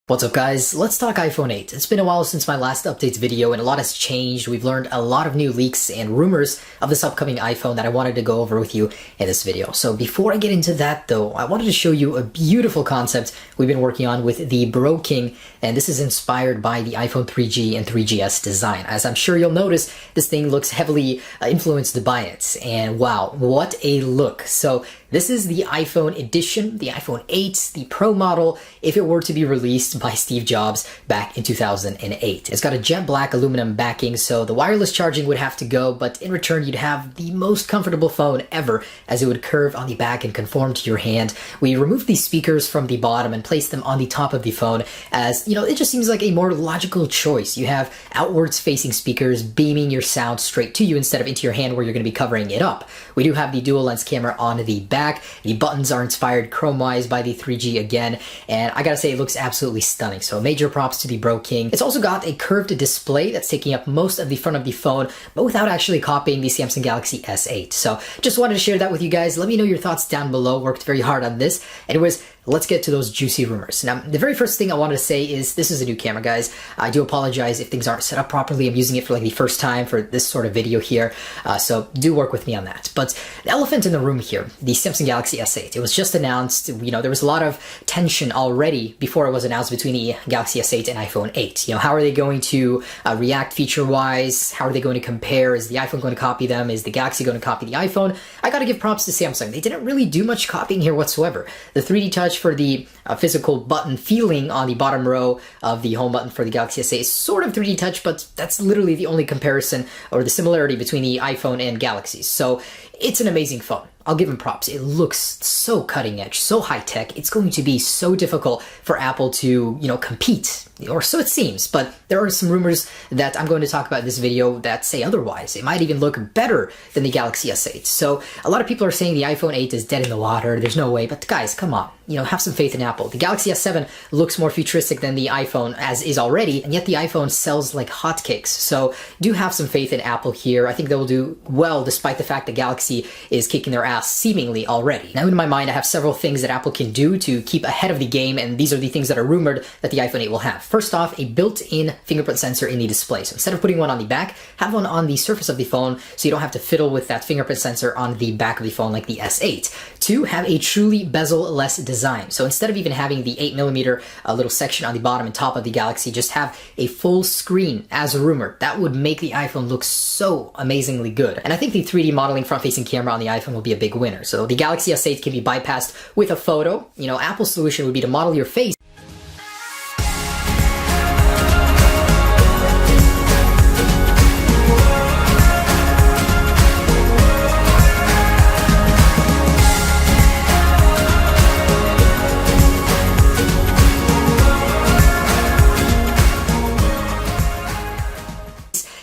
What's up guys, let's talk iPhone 8. It's been a while since my last updates video and a lot has changed. We've learned a lot of new leaks and rumors of this upcoming iPhone that I wanted to go over with you in this video. So before I get into that though, I wanted to show you a beautiful concept we've been working on with the Bro King, and this is inspired by the iPhone 3G and 3GS design. As I'm sure you'll notice, this thing looks heavily influenced by it, and wow, what a look. So this is the iPhone edition, the iPhone 8, the Pro model, if it were to be released by Steve Jobs back in 2008. It's got a jet black aluminum backing, so the wireless charging would have to go, but in return you'd have the most comfortable phone ever, as it would curve on the back and conform to your hand. We removed these speakers from the bottom and placed them on the top of the phone, as, you know, it just seems like a more logical choice. You have outwards facing speakers beaming your sound straight to you instead of into your hand where you're going to be covering it up. We do have the dual lens camera on the back. The buttons are inspired chrome-wise by the 3G again, and I gotta say it looks absolutely stunning. So major props to the Bro King. It's also got a curved display that's taking up most of the front of the phone, but without actually copying the Samsung Galaxy S8. So just wanted to share that with you guys. Let me know your thoughts down below. Worked very hard on this. Anyways, let's get to those juicy rumors. Now, the very first thing I wanted to say is this is a new camera, guys. I do apologize if things aren't set up properly. I'm using it for like the first time for this sort of video here, so do work with me on that. But the elephant in the room here, the Samsung Galaxy S8, it was just announced. You know, there was a lot of tension already before it was announced between the Galaxy S8 and iPhone 8. You know, how are they going to react feature-wise? How are they going to compare? Is the iPhone going to copy them? Is the Galaxy going to copy the iPhone? I gotta give props to Samsung. They didn't really do much copying here whatsoever. The 3D touch for the physical button feeling on the bottom row of the home button for the Galaxy S8 is sort of 3D touch, but that's literally the only comparison or the similarity between the iPhone and Galaxy. So it's an amazing phone. I'll give them props. It looks so cutting edge, so high tech. It's going to be so difficult for Apple to, you know, compete, or so it seems. But there are some rumors that I'm going to talk about in this video that say otherwise. It might even look better than the Galaxy S8. So a lot of people are saying the iPhone 8 is dead in the water. There's no way. But guys, come on. You know, have some faith in Apple. The Galaxy S7 looks more futuristic than the iPhone as is already, and yet the iPhone sells like hotcakes. So do have some faith in Apple here. I think they will do well despite the fact that Galaxy is kicking their ass seemingly already. Now in my mind, I have several things that Apple can do to keep ahead of the game, and these are the things that are rumored that the iPhone 8 will have. First off, a built-in fingerprint sensor in the display. So instead of putting one on the back, have one on the surface of the phone so you don't have to fiddle with that fingerprint sensor on the back of the phone like the S8. Two, have a truly bezel-less design. So instead of even having the 8mm little section on the bottom and top of the Galaxy, just have a full screen as rumored. That would make the iPhone look so amazingly good. And I think the 3D modeling front-facing camera on the iPhone will be a big winner. So the Galaxy S8 can be bypassed with a photo. You know, Apple's solution would be to model your face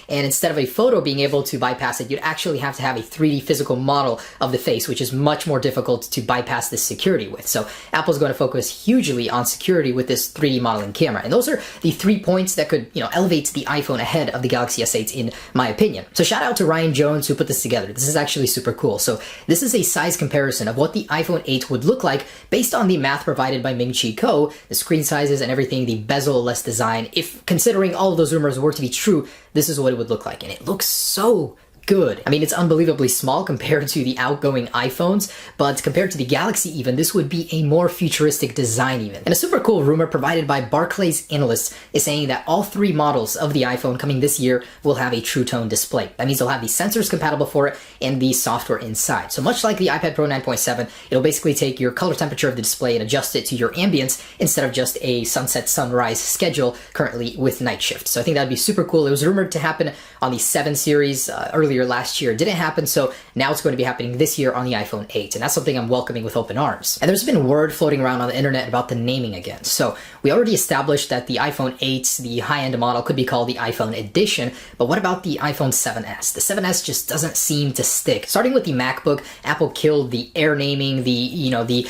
and instead of a photo being able to bypass it, you'd actually have to have a 3D physical model of the face, which is much more difficult to bypass this security with. So Apple's going to focus hugely on security with this 3D modeling camera. And those are the 3 points that could, you know, elevate the iPhone ahead of the Galaxy S8 in my opinion. So shout out to Ryan Jones who put this together. This is actually super cool. So this is a size comparison of what the iPhone 8 would look like based on the math provided by Ming-Chi Kuo, the screen sizes and everything, the bezel-less design. If considering all of those rumors were to be true, this is what it would look like, and it looks so good. I mean, it's unbelievably small compared to the outgoing iPhones, but compared to the Galaxy even, this would be a more futuristic design even. And a super cool rumor provided by Barclays analysts is saying that all 3 models of the iPhone coming this year will have a True Tone display. That means they'll have the sensors compatible for it and the software inside. So much like the iPad Pro 9.7, it'll basically take your color temperature of the display and adjust it to your ambience instead of just a sunset sunrise schedule currently with night shift. So I think that'd be super cool. It was rumored to happen on the 7 series earlier last year. It didn't happen, so now it's going to be happening this year on the iPhone 8, and that's something I'm welcoming with open arms. And there's been word floating around on the internet about the naming again. So we already established that the iPhone 8, the high-end model, could be called the iPhone Edition, but what about the iPhone 7s? The 7s just doesn't seem to stick. Starting with the MacBook, Apple killed the Air naming, the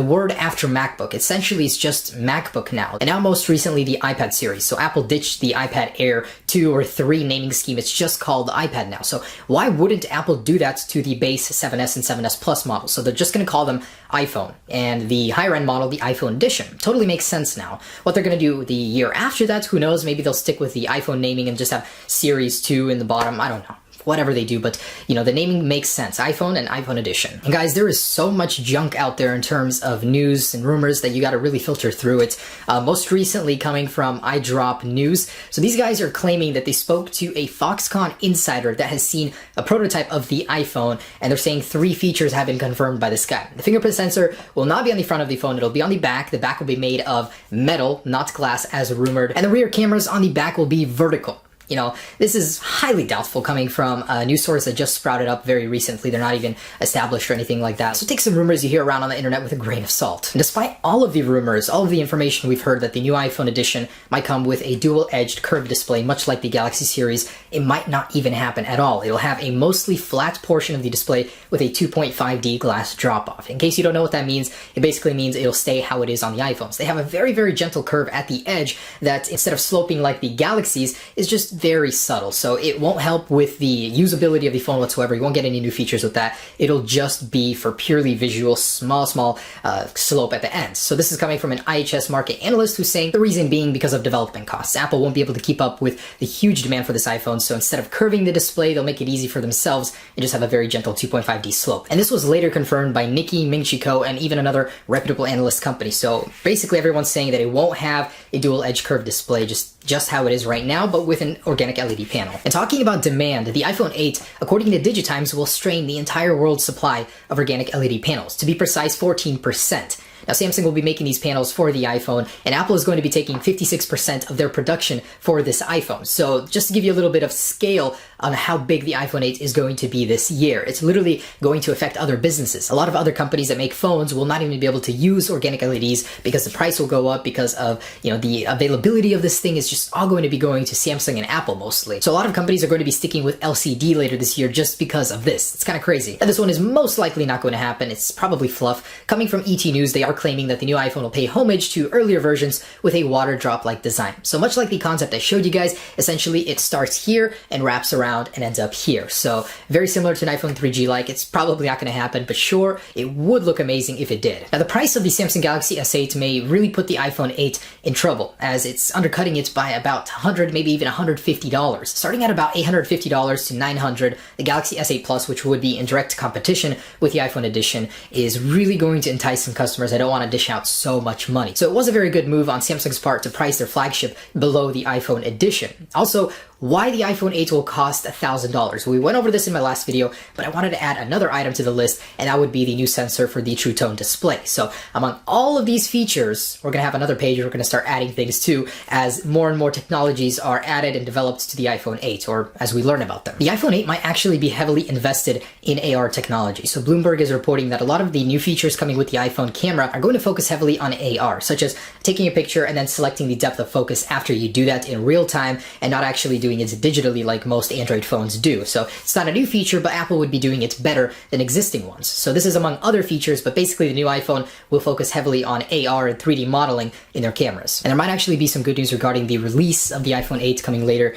word after MacBook. Essentially, it's just MacBook now. And now most recently, the iPad series. So Apple ditched the iPad Air 2 or 3 naming scheme. It's just called iPad now. So why wouldn't Apple do that to the base 7S and 7S Plus models? So they're just going to call them iPhone, and the higher end model, the iPhone Edition. Totally makes sense now. What they're going to do the year after that, who knows? Maybe they'll stick with the iPhone naming and just have Series 2 in the bottom. I don't know. Whatever they do, but you know, the naming makes sense. iPhone and iPhone Edition. And guys, there is so much junk out there in terms of news and rumors that you got to really filter through it. Most recently coming from iDrop News. So these guys are claiming that they spoke to a Foxconn insider that has seen a prototype of the iPhone, and they're saying 3 features have been confirmed by this guy. The fingerprint sensor will not be on the front of the phone, it'll be on the back. The back will be made of metal, not glass as rumored, and the rear cameras on the back will be vertical. You know, this is highly doubtful coming from a news source that just sprouted up very recently. They're not even established or anything like that. So take some rumors you hear around on the internet with a grain of salt. And despite all of the rumors, all of the information we've heard that the new iPhone edition might come with a dual-edged curved display, much like the Galaxy series, it might not even happen at all. It'll have a mostly flat portion of the display with a 2.5D glass drop-off. In case you don't know what that means, it basically means it'll stay how it is on the iPhones. They have a very, very gentle curve at the edge that, instead of sloping like the Galaxies, is just very subtle, so it won't help with the usability of the phone whatsoever. You won't get any new features with that. It'll just be for purely visual, small slope at the end. So this is coming from an IHS market analyst who's saying the reason being because of development costs. Apple won't be able to keep up with the huge demand for this iPhone, so instead of curving the display, they'll make it easy for themselves and just have a very gentle 2.5D slope. And this was later confirmed by Nikkei, Ming-Chi and even another reputable analyst company. So basically everyone's saying that it won't have a dual edge curved display, just how it is right now, but with an organic LED panel. And talking about demand, the iPhone 8, according to Digitimes, will strain the entire world's supply of organic LED panels. To be precise, 14%. Now, Samsung will be making these panels for the iPhone, and Apple is going to be taking 56% of their production for this iPhone. So just to give you a little bit of scale on how big the iPhone 8 is going to be this year, it's literally going to affect other businesses. A lot of other companies that make phones will not even be able to use organic LEDs because the price will go up because of, you know, the availability of this thing is just all going to be going to Samsung and Apple mostly. So a lot of companies are going to be sticking with LCD later this year just because of this. It's kind of crazy. And this one is most likely not going to happen. It's probably fluff. Coming from ET News, they are claiming that the new iPhone will pay homage to earlier versions with a water drop-like design. So much like the concept I showed you guys, essentially it starts here and wraps around and ends up here. So very similar to an iPhone 3G like. It's probably not going to happen, but sure, it would look amazing if it did. Now the price of the Samsung Galaxy S8 may really put the iPhone 8 in trouble, as it's undercutting it by about $100, maybe even $150. Starting at about $850 to $900, the Galaxy S8 Plus, which would be in direct competition with the iPhone edition, is really going to entice some customers that don't want to dish out so much money. So it was a very good move on Samsung's part to price their flagship below the iPhone edition. Also, why the iPhone 8 will cost $1,000. We went over this in my last video, but I wanted to add another item to the list, and that would be the new sensor for the True Tone display. So among all of these features, we're going to have another page where we're going to start adding things too, as more and more technologies are added and developed to the iPhone 8, or as we learn about them. The iPhone 8 might actually be heavily invested in AR technology. So Bloomberg is reporting that a lot of the new features coming with the iPhone camera are going to focus heavily on AR, such as taking a picture and then selecting the depth of focus after you do that in real time, and not actually doing it digitally like most Android phones do. So it's not a new feature, but Apple would be doing it better than existing ones. So this is among other features, but basically the new iPhone will focus heavily on AR and 3D modeling in their cameras. And there might actually be some good news regarding the release of the iPhone 8 coming later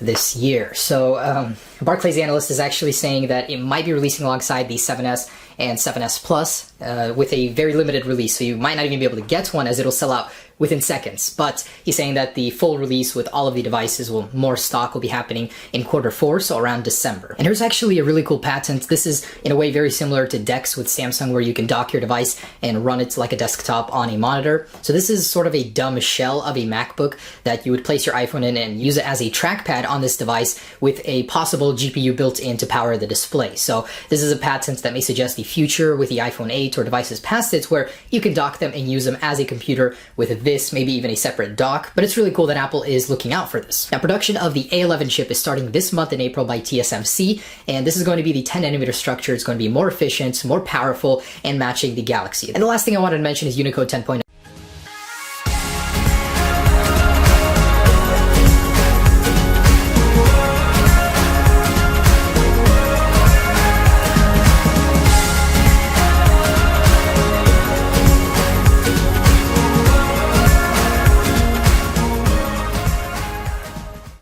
this year. So Barclays analyst is actually saying that it might be releasing alongside the 7S and 7S Plus with a very limited release. So you might not even be able to get one, as it'll sell out within seconds. But he's saying that the full release with all of the devices more stock will be happening in Q4, so around December. And here's actually a really cool patent. This is in a way very similar to DeX with Samsung, where you can dock your device and run it like a desktop on a monitor. So this is sort of a dumb shell of a MacBook that you would place your iPhone in and use it as a trackpad on this device with a possible GPU built in to power the display. So this is a patent that may suggest the future with the iPhone 8 or devices past it, where you can dock them and use them as a computer with this, maybe even a separate dock. But it's really cool that Apple is looking out for this. Now, production of the A11 chip is starting this month in April by TSMC, and this is going to be the 10nm structure. It's going to be more efficient, more powerful, and matching the Galaxy. And the last thing I wanted to mention is Unicode 10.0.